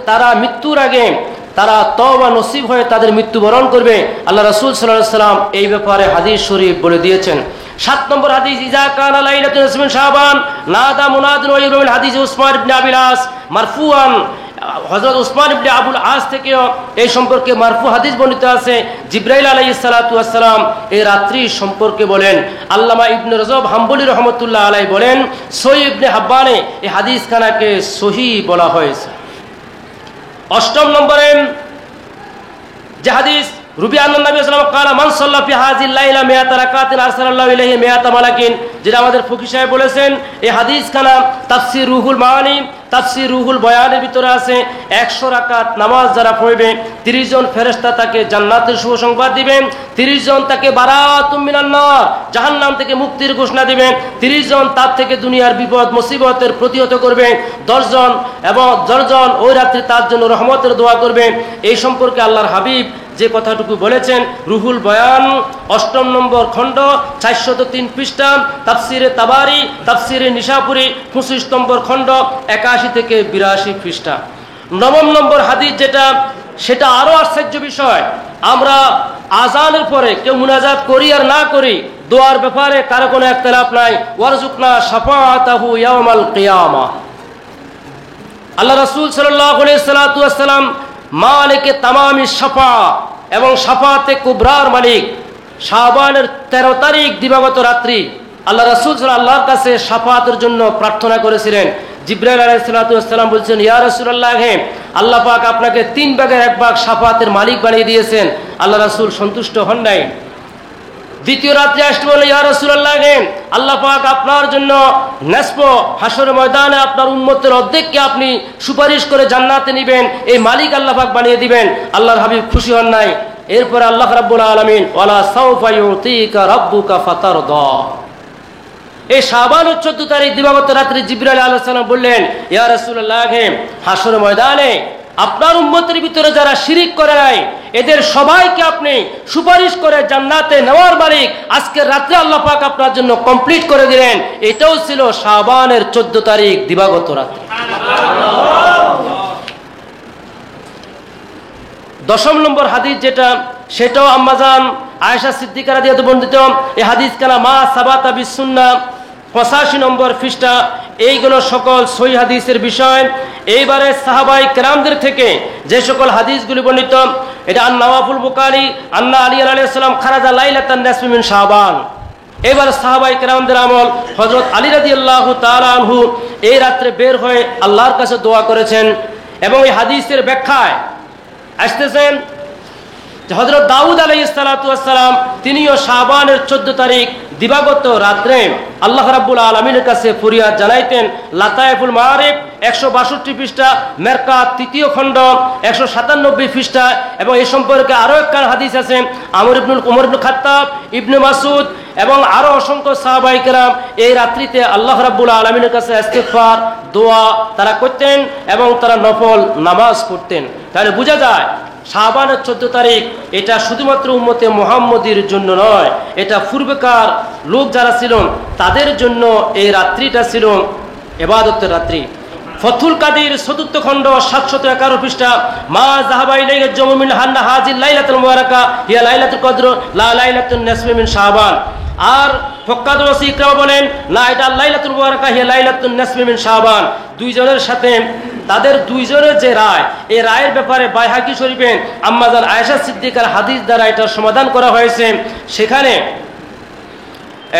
তারা মৃত্যুর আগে তারা তওবা নসিব হয়ে তাদের মৃত্যুবরণ করবে। আল্লাহ রাসূল সাল্লাল্লাহু আলাইহি ওয়াসাল্লাম এই ব্যাপারে হাদিস শরীফ বলে দিয়েছেন। 7 নম্বর হাদিস, ইজা কানা লাইলাতুন নিসফি মিন শাবান নাদা মুনাদিন ওয়া ইবরাহিম হাদিস উসমান ইবনে আবিল আস মারফুআন। হযরত উসমান ইবনে আবুল আস থেকে এই সম্পর্কে মারফু হাদিস বর্ণিত আছে। জিবরাইল আলাইহিস সালাতু ওয়াস সালাম এই রাত্রি সম্পর্কে বলেন। আল্লামা ইবনে রজব হাম্বলি রাহমাতুল্লাহ আলাইহি বলেন, সহিহ ইবনে হাব্বানে এই হাদিস খানাকে সহিহ বলা হয়েছে। অষ্টম নম্বরে যে হাদিস রুবি আন্নান নবী সাল্লাল্লাহু আলাইহি ওয়াসাল্লাম ক্বালা মান সাল্লা ফি হাযিল লাইলা মিয়াতা রাকাতিন আরসালাল্লাহু ইলাইহি মিয়াতা মালাকিন, যেটা আমাদের ফকি সাহেব বলেছেন। এই হাদিস খানা তাফসীর রুহুল মাআনি, তাফসীর রুহুল বয়ানের ভিতরে আছে। 100 রাকাত নামাজ যারা পড়বে 30 জন ফেরেশতা তাকে জান্নাতের শুভ সংবাদ দিবেন, 30 জন তাকে বারাতুম মিনান নার জাহান্নাম থেকে মুক্তির ঘোষণা দিবেন, 30 জন তার থেকে দুনিয়ার বিপদ মুসিবতের প্রতিহত করবেন, 10 জন এবং 10 জন ওই রাত্রি তার জন্য রহমতের দোয়া করবেন। এই সম্পর্কে আল্লাহর হাবিব যে কথাটুকু বলেছেন রুহুল বয়ান 8 নম্বর খণ্ড 403 পৃষ্ঠা, তাফসিরে তাবারি, তাফসিরে নিশাপুরি 25 নম্বর খণ্ড 81 থেকে 82 পৃষ্ঠা। 9 নম্বর হাদিস যেটা, সেটা আরো আশ্চর্য বিষয়। আমরা আজানের পরে কেউ মুনাজাত করি আর না করি, দোয়ার ব্যাপারে কারো কোনো ইখতিলাফ নাই। ওয়ারজুকনা শাফাআতাহু ইয়াউমাল কিয়ামাহ। আল্লাহ রাসূল সাল্লাল্লাহু আলাইহি ওয়াসাল্লাম মালিকে তামামি শাফা এবং শাফাতে কুবরার মালিক। শাবানের 13 তারিখ দিবাগত রাত্রি আল্লাহ রাসূল আল্লাহর কাছে শাফাতের জন্য প্রার্থনা করেছিলেন। জিবরাইল আলাইহিস সালাম বলছেন, ইয়া রাসূলুল্লাহ, আল্লাহ পাক আপনাকে 3 ভাগের 1 ভাগ শাফাতের মালিক বানিয়ে দিয়েছেন। আল্লাহ রাসূল সন্তুষ্ট হন নাই। দ্বিতীয় রাত্রে আসতে বলে, ইয়া রাসূলুল্লাহ, আল্লাহ পাক আপনার জন্য নিসফ হাসরের ময়দানে আপনার উম্মতের অর্ধেককে আপনি সুপারিশ করে জান্নাতে নেবেন, এই মালিক আল্লাহ পাক বানিয়ে দিবেন। আল্লাহর হাবিব খুশি হন নাই। এরপরে আল্লাহ রাব্বুল আলামিন ওয়ালা সাউফা ইউতিকা রাব্বুকা ফাতারদা, এই শাবানের 14 তারিখ দিবাগত রাত্রে জিবরাইল আলাইহিস সালাম বললেন, ইয়া রাসূলুল্লাহ, হাসরের ময়দানে আপনার উম্মতের ভিতরে যারা শিরিক করে নাই এদের সবাইকে আপনি সুপারিশ করে জান্নাতে নেওয়ার মালিক আজকের রাত্রে আল্লাহ পাক আপনার জন্য কমপ্লিট করে দিলেন। এটাও ছিল শাবানের 14 তারিখ দিবাগত রাত্রে। 10 নম্বর হাদিস যেটা, সেটাও আম্মাজান আয়েশা সিদ্দিকা রাদিয়াল্লাহু বর্ণিত। এই হাদিস কানা মা সাবাতা বিস সুন্নাহ 85 নম্বর পৃষ্ঠা। এইগুলো সকল সহিহ হাদিসের বিষয়। এইবারে সাহাবাই কেরামদের থেকে যে সকল হাদিসগুলি বর্ণিত, এটা আন নওয়াফুল বুখারী আন্না আলী আলাইহিস সালাম খারাজা লাইলাতান নিসফি মিন শাবান। এবার সাহাবাই কেরামদের আমল, হযরত আলী রাদিয়াল্লাহু তাআলা আনহু এই রাত্রে বের হয়ে আল্লাহর কাছে দোয়া করেছেন। এবং এই হাদিসের ব্যাখ্যায় আসতেছেন হযরত দাউদ আলাইহিস সালাম তিনিও শাবানের 14 তারিখ দিবাগত রাত্রে আল্লাহ রাব্বুল আলামিনের কাছে ফরিয়াদ জানাইতেন। লাতায়েফুল মাআরিফ 162 পৃষ্ঠা, মেরকাত 3য় খণ্ড 197 পৃষ্ঠা। এবং এই সম্পর্কে আরো একখান হাদিস আছে। ওমর ইবনে খাত্তাব, ইবনে মাসউদ এবং আরো অসংখ্য সাহাবায়ে কেরাম এই রাত্রিতে আল্লাহ রাব্বুল আলামিনের কাছে ইস্তিগফার দোয়া তারা করতেন এবং তারা নফল নামাজ পড়তেন। তাহলে বোঝা যায় শাবানের 14 তারিখ এটা শুধুমাত্র উম্মতে মুহাম্মদীর জন্য নয়, এটা পূর্বেকার লোক যারা ছিল তাদের জন্য এই রাত্রিটা ছিল ইবাদতের রাত্রি। ফতুল কাদির 4th খণ্ড 711 পৃষ্ঠা, মা যাহাবা ইলাইহি জামু মিন হান্না হাজিল লাইলাতুল মুবারাকা হিয়া লাইলাতুল কদর লা লাইলাতুন নিসফি মিন শাবান। আর ফক্কাদুল ওয়াসি ইকরাম বলেন, না, এটা লাইলাতুল মুবারাকা হিয়া লাইলাতুন নিসফি মিন শাবান। দুইজনের সাথে তাদের দুইজনের যে রায়, এই রায়ের ব্যাপারে বাইহাকি শরীফে আম্মাজান আয়েশা সিদ্দিকার হাদিস দ্বারা এটার সমাধান করা হয়েছে। সেখানে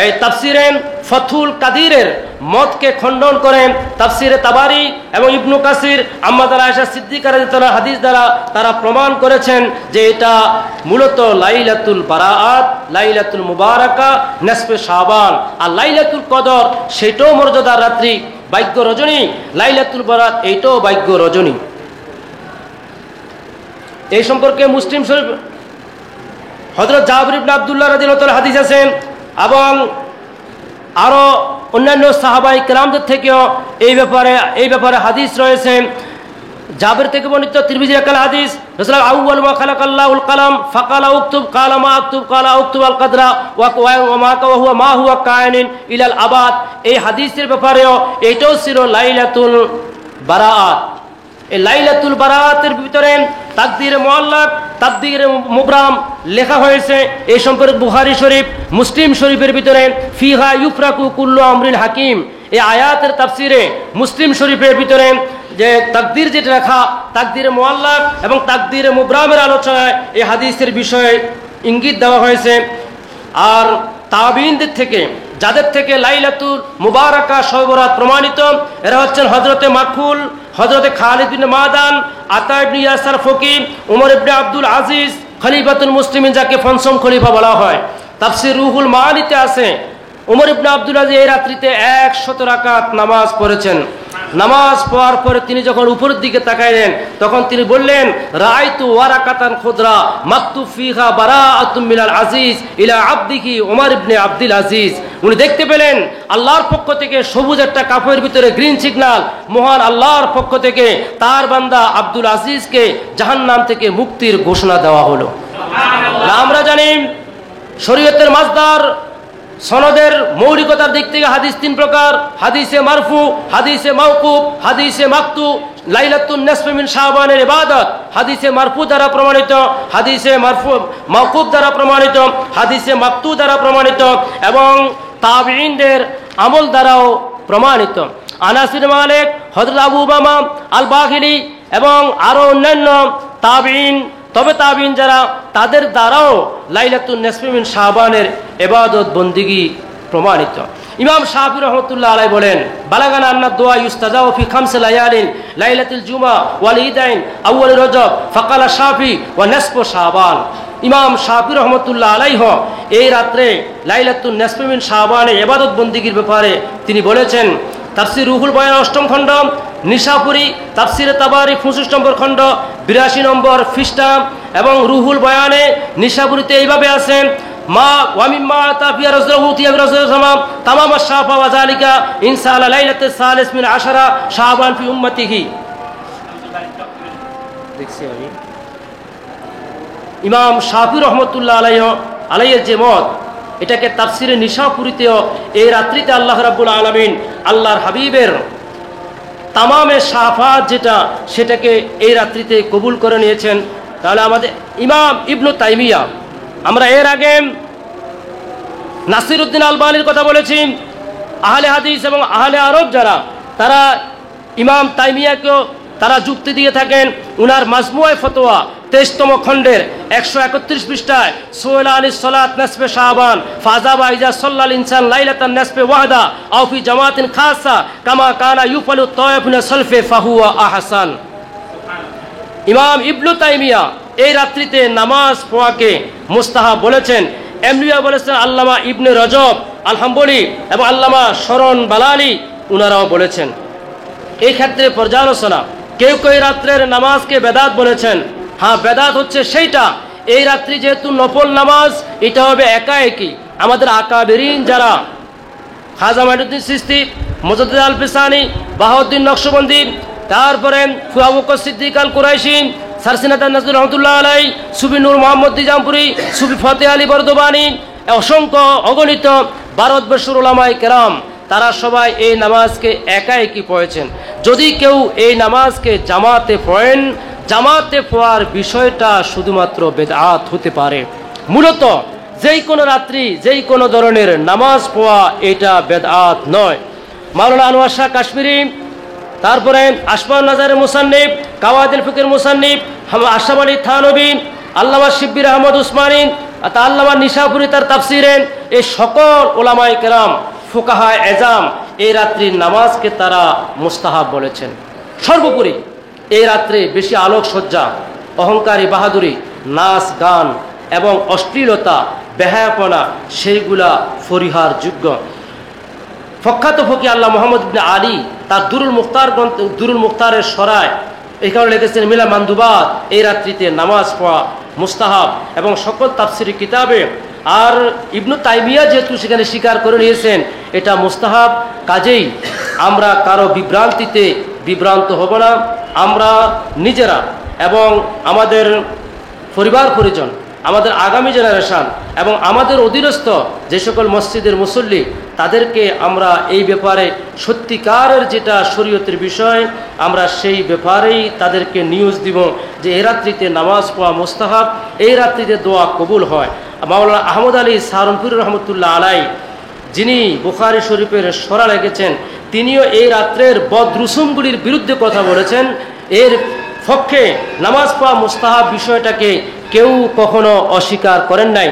এই তাফসিরে ফতুল কাদিরের মতকে খণ্ডন করেন তাফসিরে তাবারি এবং ইবনু কাসির আম্মাজান আয়েশা সিদ্দিকার হাদিস দ্বারা তারা প্রমাণ করেছেন যে এটা মূলত লাইলাতুল বারাআত, লাইলাতুল মুবারাকা, নিসফে শাবান। আর লাইলাতুল কদর সেটাও মর্যাদার রাত্রি, ভাগ্য রজনী। লাইলাতুল বারাত এইটাও ভাগ্য রজনী। এই সম্পর্কে মুসলিম শরীফ হযরত জাবির ইবনে আব্দুল্লাহ রাদিয়াল্লাহু তাআলা হাদিস আছেন এবং আরো অন্যান্য সাহাবায়ে কেরামদের থেকেও এই ব্যাপারে হাদিস রয়েছে। জাবির থেকে বর্ণিত তিরমিজির একটা হাদিস, রাসূলুল্লাহ আউয়াল মা খালাকাল্লাহুল কালাম ফাকালা উকতুব কালা মা আকতুব কালা উকতুব আল কদরা ওয়া মা হুয়া কায়িন ইলাল আবাদ। এই হাদিসের ব্যাপারেও এটাও ছিল লাইলাতুল বারাআত। এই লাইলাতুল বারাআতের ভিতরে তাকদীরে মুআল্লাক, তাকদীরে মুবরাম লেখা হয়েছে। এই সম্পর্কে বুখারী শরীফ, মুসলিম শরীফের ভিতরে ফিহা ইউফরাকু কুল্লু আমরিন হাকিম। এই আয়াতের তাফসিরে মুসলিম শরীফের ভিতরে যে তাকদীর যেটা লেখা, তাকদীরে মুআল্লাক এবং তাকদীরে মুবরামের আলোচনায় এই হাদিসের বিষয়ে ইঙ্গিত দেওয়া হয়েছে। আর তাবিঈনদের থেকে যাদের থেকে লাইলাতুল মুবারাকা শবে বরাত প্রমাণিত, এরা হচ্ছেন হযরতে মাকহুল, হযরতে খালিদ বিন মাদান, আতা ইবনে ইয়াসার ফকি, উমর ইবনে আব্দুল আজিজ খলিফাতুল মুসলিমিন, যাকে পঞ্চম খলিফা বলা হয়। তাফসির রুহুল মাআনিতে আছে উমর ইবনে আব্দুল আজিজ এই রাত্রিতে 100 রাকাত নামাজ পড়েছেন। নামাজ পড়ার পরে তিনি যখন উপরের দিকে তাকাইলেন তখন তিনি বললেন, রাআইতু ওয়ারাকাতান খুদরা মাকতুব ফিহা বারাআতুম মিনাল আজিজ ইলা আবদিহি উমর ইবনে আব্দুল আজিজ। উনি দেখতে পেলেন আল্লাহর পক্ষ থেকে সবুজ একটা কাপড়ের ভিতরে গ্রিন সিগন্যাল, মহান আল্লাহর পক্ষ থেকে তার বান্দা আব্দুল আজিজকে জাহান্নাম থেকে মুক্তির ঘোষণা দেওয়া হলো। আমরা জানি শরীয়তের মাসদার সনদের মৌলিকতার দিক থেকে হাদিস 3 প্রকার: হাদিসে মারফু, হাদিসে মাওকুফ, হাদিসে মাকতু। লাইলাতুন নিসফি মিন শাবানের ইবাদত হাদিসে মারফু দ্বারা প্রমাণিত, হাদিসে মারফু মাওকুফ দ্বারা প্রমাণিত, হাদিসে মাকতু দ্বারা প্রমাণিত এবং তাবিঈনদের আমল দ্বারাও প্রমাণিত। আনাস বিন মালিক, হযরত আবু উমামা আল বাহিলি এবং আরো অন্যান্য তাবিঈন, তবে তাবিঈন যারা, তাদের দ্বারাও লাইলাতুন নিসফি মিন শাবানের ইবাদত বন্দেগী প্রমাণিত। ইমাম শাফি রহমাতুল্লাহ আলাইহি বলেন, বালাগানা আন্না দুআ ইউস্তাজাউ ফি খামস লায়ালিন লাইলাতুল জুমআ ওয়াল ঈদাইন আউয়াল রজব ফাকালা শাফি ওয়া নিসফু শাবান। ইমাম শাফি রহমাতুল্লাহ আলাইহি এই রাত্রে লাইলাতুন নিসফি মিন শাবানের ইবাদত বন্দেগীর ব্যাপারে তিনি বলেছেন, তাফসির রুহুল বয়ান 8ম খণ্ড, নিশাপুরি তাফসিরে তাবারি 25 নম্বর খণ্ড 82 নম্বর পৃষ্ঠা এবং রুহুল বয়ানে নিশাপুরিতে এইভাবে আছেন, মা ওয়ামিম্মা তাফিয়া রাজুলহু তিয়া রাজুলুল্লাহ তামাম শাফা ওয়া যালিকা ইনশাআল্লাহ লাইলাতুল সালিস মিন 10 শাবান ফি উম্মতিহি। দেখছি আমি ইমাম শাফি রহমাতুল্লাহ আলাইহির যে মত, এটাকে তাফসিরে নিশাপুরিতেও এই রাত্রিতে আল্লাহ রাব্বুল আলামিন আল্লাহর হাবিবের তামামে শাফাত যেটা, সেটাকে এই রাত্রিতে কবুল করে নিয়েছেন। তাহলে আমাদের ইমাম ইবনু তাইমিয়া, আমরা এর আগে নাসিরউদ্দিন আলবানির কথা বলেছি, আহলে হাদিস এবং আহলে আরব যারা, তারা ইমাম তাইমিয়াকেও তারা যুক্তি দিয়ে থাকেন। উনার মাজমুয়ে ফতোয়া 23তম খণ্ডের 131 পৃষ্ঠায় সোহেলা আলী সলাত নাসফে শাবান ফাজাবা ইজা সাল্লাল ইনসান লাইলাতান নাসফে ওয়াহদা আও ফি জামাতিন খাসা কামা কানা ইউফালু তাওয়াফুনা সালফে ফাহুয়া আহসান। ইমাম ইবনু তাইমিয়া এই রাত্রিতে নামাজ পড়াকে মুস্তাহাব বলেছেন। এমনিও বলেছেন আল্লামা ইবনে রজব আল হাম্বলি এবং আল্লামা শরণ বালালি, উনারাও বলেছেন। এই ক্ষেত্রে পর্যালোচনা, কেউ কেউ রাত্রের নামাজকে বেদাত বলেছেন। হ্যাঁ, বেদাত হচ্ছে সেইটা, এই রাত্রি যেহেতু নফল নামাজ, এটা হবে একাএকি। আমাদের আকাবেরিন যারা, খাজা মাইনুদ্দিন চিশতি, মুজাদ্দিদ আল ফিসানি, বাহাউদ্দিন নকশবন্দি, তারপরে আবু বকর সিদ্দিক আল কুরাইশি, সারসিনাত নাজরুল রহমাতুল্লাহ আলাইহি, সুফি নূর মোহাম্মদ নিজামপুরি, সুফি ফতেহ আলী বরদবানি, অসংখ্য অগণিত ভারতবর্ষের উলামায়ে কেরাম, তারা সবাই এই নামাজকে একাএকি পড়েছেন। যদি কেউ এই নামাজকে জামাতে পড়েন, জামাতে পড়ার বিষয়টা শুধুমাত্র বেদআত হতে পারে। মূলত যেই কোনো রাত্রি যেই কোনো ধরনের নামাজ পড়া এটা বেদআত নয়। মাওলানা আনোয়ার শাহ কাশ্মীরি, তারপরে আসমাউন নাজারের মুসান্নিফ, কাওয়াইদুল ফিকহের মুসান্নিফ আশরাফ আলী থানভী, আল্লামা শিব্বির আহমদ উসমানী, আল্লামা নিশাপুরি তার তাফসিরেন, এই সকল উলামায়ে কেরাম ফুকাহা এজাম এই রাত্রির নামাজকে তারা মুস্তাহাব বলেছেন। সর্বোপরি এই রাত্রে বেশি আলোকসজ্জা, অহংকারী বাহাদুরি, নাচ গান এবং অশ্লীলতা, বেহায়াপনা, সেইগুলা পরিহার যোগ্য। প্রখ্যাত ফকি আল্লাহ মোহাম্মদ ইবনে আলী তার দুরুল মুখতারের সরায় এই কারণে লিখেছেন, মিলা মান্দুবাত, এই রাত্রিতে নামাজ পড়া মুস্তাহাব এবং সকল তাফসিরি কিতাবে। আর ইবনু তাইমিয়া যেহেতু সেখানে স্বীকার করে নিয়েছেন এটা মুস্তাহাব, কাজেই আমরা কারো বিভ্রান্তিতে বিভ্রান্ত হব না। আমরা নিজেরা এবং আমাদের পরিবার পরিজন, আমাদের আগামী জেনারেশন এবং আমাদের অধীনস্থ যে সকল মসজিদের মুসল্লি, তাদেরকে আমরা এই ব্যাপারে সত্যিকারের যেটা শরীয়তের বিষয়, আমরা সেই ব্যাপারেই তাদেরকে নিউজ দিব যে এই রাত্রিতে নামাজ পড়া মুস্তাহাব, এই রাত্রিতে দোয়া কবুল হয়। মাওলানা আহমদ আলী সাহারনপুরি রহমতুল্লাহ আলাই, যিনি বুখারী শরীফের সরা লেগেছেন, তিনিও এই রাত্রের বদরুসুমগুলির বিরুদ্ধে কথা বলেছেন। এর পক্ষে নামাজ পড়া মুস্তাহাব বিষয়টাকে কেউ কখনো অস্বীকার করেন নাই।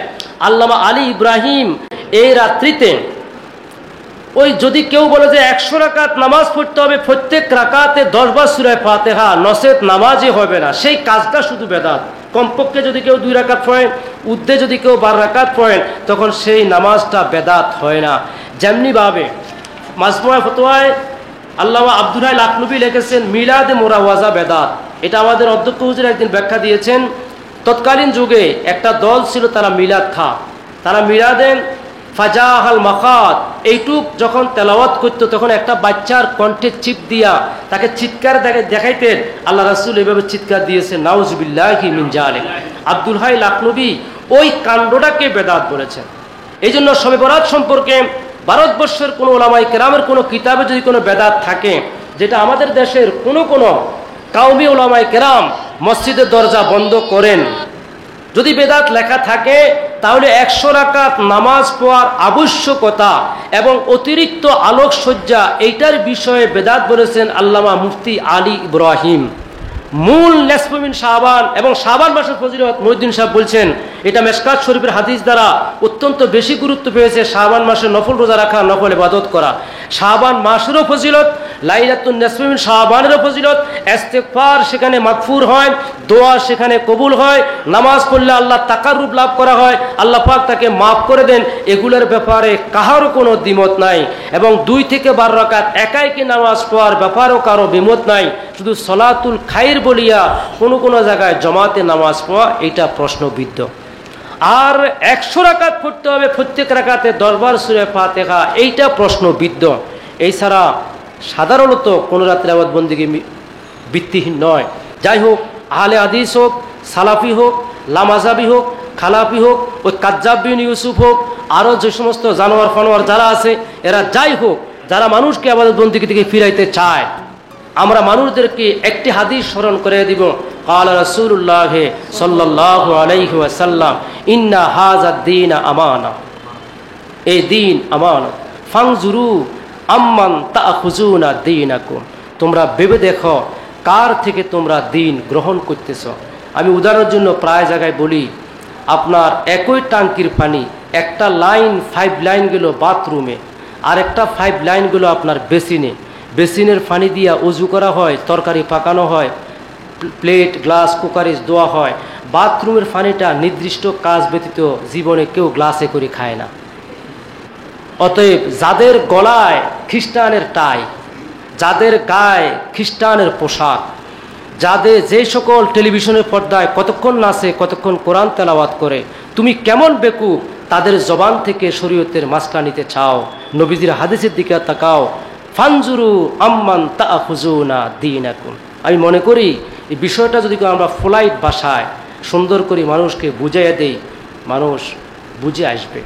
আল্লামা আলী ইব্রাহিম এই রাত্রিতে ওই যদি কেউ বলে যে 100 রাকাত নামাজ পড়তে হবে, প্রত্যেক রাকাতে 10 বার সূরা ফাতিহা, নসেত নামাজই হবে না, সেই কাজটা শুধু বেদাত। কমপক্ষে যদি কেউ 2 রাকাত পড়েন, ঊর্ধ্বে যদি কেউ 12 রাকাত পড়েন, তখন সেই নামাজটা বেদাত হয় না। যেমনিভাবে মাজমুয়া ফতোয়ায় আল্লামা আব্দুল হাই লাখনবী লিখেছেন মিলাদে মোরাওয়াজা বেদাত। এটা আমাদের অধ্যক্ষ হুজুর একদিন ব্যাখ্যা দিয়েছেন। তৎকালীন যুগে একটা দল ছিল, তারা মিলাদ খা, তারা মিলাদেন ফাজাহাল মাখাত এইটুক যখন তেলাওয়াত করতো, তখন একটা বাচ্চার কণ্ঠে চিপ দিয়া তাকে চিৎকার দেখাইতেন। আল্লাহ রাসূল এভাবে চিৎকার দিয়েছে, নাউজুবিল্লাহি মিন জালিক। আব্দুল হাই লাখনবী ওই কাণ্ডটাকে বেদাত বলেছেন। এই জন্য শবে বরাত সম্পর্কে ভারতবর্ষের কোনো ওলামায়ে কেরামের কোনো কিতাবে যদি কোনো বেদাত থাকে, যেটা আমাদের দেশের কোনো কাউমি ওলামায়ে কেরাম মসজিদের দরজা বন্ধ করেন, যদি বেদাত লেখা থাকে, তাহলে 100 রাকাত নামাজ পড়ার আবশ্যকতা এবং অতিরিক্ত আলোকসজ্জা এইটার বিষয়ে বেদাত বলেছেন আল্লামা মুফতি আলী ইব্রাহিম। মূল নেসফুমিন শাবান এবং শাবান মাসের ফজিলত মুহিউদ্দিন সাহেব বলছেন, এটা মেশকাত শরীফের হাদিস দ্বারা অত্যন্ত বেশি গুরুত্ব পেয়েছে। শাবান মাসে নফল রোজা রাখা, নফল ইবাদত করা, শাবান মাসেরও ফজিলত, লাইলাতুন নেসফুমিন শাবানেরও ফজিলত, ইস্তিগফার সেখানে মাগফুর হয়, দোয়া সেখানে কবুল হয়, নামাজ পড়লে আল্লাহ তাকাররুব লাভ করা হয়, আল্লাহ পাক তাকে মাফ করে দেন। এগুলোর ব্যাপারে কাহারও কোনো দ্বিমত নাই এবং 2 থেকে 12 রাকাত একাইকে নামাজ পড়ার ব্যাপারেও কারো বিমত নাই। শুধু সলাতুল খাইর বলিয়া কোনো জায়গায় জমাতে নামাজ পড়া, এটা প্রশ্নবিদ্ধ। আর 100 রাকাত পড়তে হবে, প্রত্যেক রাকাতে 10 বার সূরা ফাতিহা, এইটা প্রশ্নবিদ্ধ। এছাড়া সাধারণত কোনো রাতের ইবাদত বন্দেগী ভিত্তিহীন নয়। যাই হোক, আহলে হাদিস হোক, সালাফি হোক, লামাজাবি হোক, খালাফি হোক, ওই কাজ্জাব বিন ইউসুফ হোক, আরও যে সমস্ত জানোয়ার ফানোয়ার যারা আছে, এরা যাই হোক, যারা মানুষকে ইবাদত বন্দেগী থেকে ফিরাইতে চায়, আমরা মানুষদেরকে একটি হাদিস স্মরণ করে দিব। قال رسول الله صلى الله عليه وسلم إن هذا الدين أمانة, এই দিন আমানত। ফানজুরু আম্মান তাখুজুনা দীনাকুম, তোমরা ভেবে দেখো কার থেকে তোমরা দিন গ্রহণ করতেছ। আমি উদাহরণের জন্য প্রায় জায়গায় বলি, আপনার একই টাঙ্কির পানি, একটা লাইন 5 লাইন গেল বাথরুমে, আর একটা 5 লাইন গেল আপনার বেসিনে। বেসিনের পানি দিয়া উজু করা হয়, তরকারি পাকানো হয়, প্লেট গ্লাস কুকারিজ ধোয়া হয়। বাথরুমের পানিটা নির্দিষ্ট কাজ ব্যতীত জীবনে কেউ গ্লাসে করে খায় না। অতএব যাদের গলায় খ্রিস্টানের টাই, যাদের গায়ে খ্রিস্টানের পোশাক, যাদের যে সকল টেলিভিশনের পর্দায় কতক্ষণ নাচে, কতক্ষণ কোরআন তেলাওয়াত করে, তুমি কেমন বেকুব তাদের জবান থেকে শরীয়তের মাসলা নিতে চাও? নবীজির হাদিসের দিকে তাকাও। ফানজুরু আম্মান তাখুজুনা দীনাকুম। আমি মনে করি এই বিষয়টা যদি আমরা ফ্লাইট ভাষায় সুন্দর করে মানুষকে বুঝাইয়া দেই, মানুষ বুঝে আসবে।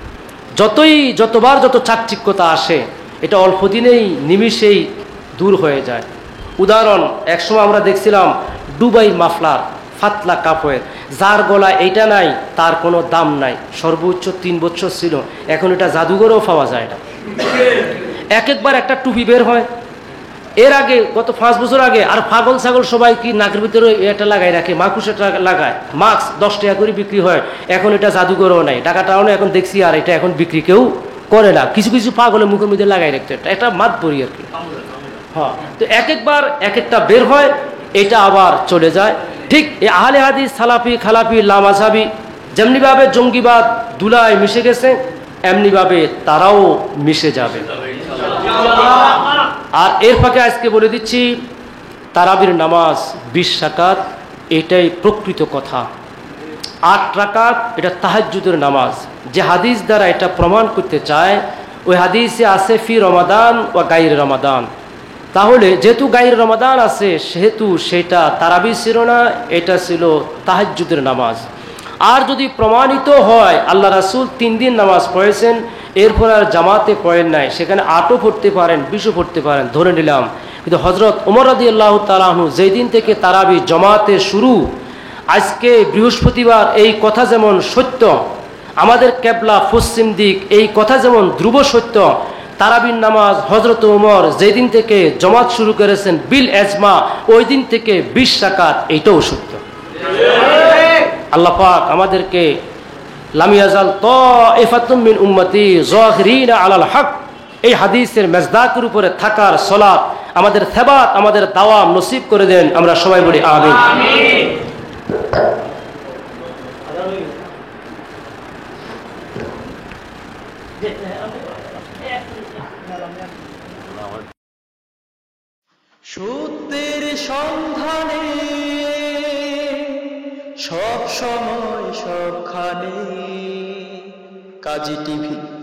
যতবার যত চাকচিক্যতা আসে, এটা অল্প দিনেই নিমিষেই দূর হয়ে যায়। উদাহরণ, একসময় আমরা দেখছিলাম দুবাই মাফলার, ফাতলা কাপড়ের, যার গলায় এইটা নাই তার কোনো দাম নাই, সর্বোচ্চ 3 বছর ছিল, এখন এটা জাদুঘরেও পাওয়া যায় না। একবার একটা টুপি বের হয়, এর আগে গত 5 বছর আগে আর পাগল ছাগল সবাই কি নাকের ভিতরে এটা লাগাই রাখে, মাকুস এটা লাগায়, মাস্ক 10 টাকা করে বিক্রি হয়। এখন এটা জাদুঘরও নাই, ঢাকা টাউনে এখন দেখছি আর এটা এখন বিক্রি কেউ করে না। কিছু কিছু পাগলের মুখের মধ্যে লাগাই রাখতে, এটা মাত পরি আর কি। হ্যাঁ, তো একবার একটা বের হয়, এটা আবার চলে যায়। ঠিক এই আহলে হাদিস, সালাফি, খালাফি, লামাজাবি যেমনিভাবে জঙ্গিবাদ দুলায় মিশে গেছে, এমনিভাবে তারাও মিশে যাবে। আর এর ফাঁকে আজকে বলে দিচ্ছি, তারাবির নামাজ 20 রাকাত, এটাই প্রকৃত কথা। 8 রাকাত এটা তাহাজ্জুদের নামাজ। যে হাদিস দ্বারা এটা প্রমাণ করতে চায়, ওই হাদিসে আছে ফি রমাদান ও গাইর রমাদান। তাহলে যেহেতু গাইর রমাদান আছে, সেহেতু সেটা তারাবি ছিল না, এটা ছিল তাহাজ্জুদের নামাজ। আর যদি প্রমাণিত হয় আল্লাহ রাসূল 3 দিন নামাজ পড়েছেন, এরপর আর জামাতে পড়েন নাই, সেখানে 8ও পড়তে পারেন, 20ও পড়তে পারেন, ধরে নিলাম। কিন্তু হযরত ওমর রাদিয়াল্লাহু তাআলা আনহু যেই দিন থেকে তারাবি জমাতে শুরু, আজকে বৃহস্পতিবার, এই কথা যেমন সত্য, আমাদের কেবলা পশ্চিম দিক, এই কথা যেমন ধ্রুব সত্য, তারাবির নামাজ হযরত ওমর যেই দিন থেকে জমাত শুরু করেছেন বিল এজমা, ওই দিন থেকে 20 রাকাত, এইটাও সত্য। আল্লাহ পাক আমাদেরকে লাম ইয়াজাল তাইফাতুম মিন উম্মতি যাহিরিনা আলাল হক, এই হাদিসের মেজদাকের উপরে থাকার সলাত, আমাদের থেবাত, আমাদের দাওয়াম নসিব করে দেন। আমরা সবাই বলি আমিন। সত্যের সন্ধানে সব সময় সবখানে কাজী টিভি।